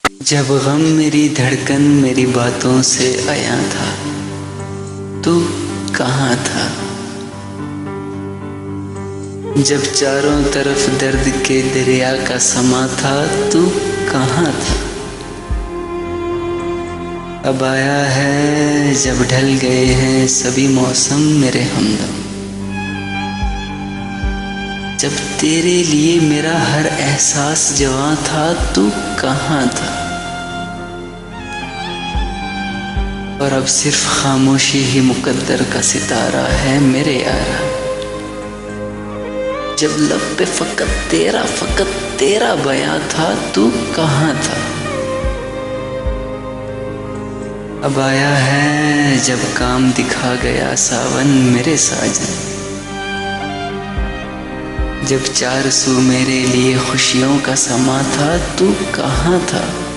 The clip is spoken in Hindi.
जब गम मेरी धड़कन मेरी बातों से आया था, तू कहाँ था? जब चारों तरफ दर्द के दरिया का समा था, तू कहाँ था? अब आया है जब ढल गए हैं सभी मौसम मेरे हमदम, जब तेरे लिए मेरा हर एहसास जवां था, तू कहाँ था? और अब सिर्फ खामोशी ही मुकद्दर का सितारा है मेरे यारा। जब लब पे फकत तेरा बयां था, तू कहाँ था? अब आया है जब काम दिखा गया सावन मेरे साजन, जब चार सू मेरे लिए खुशियों का समा था, तू कहाँ था?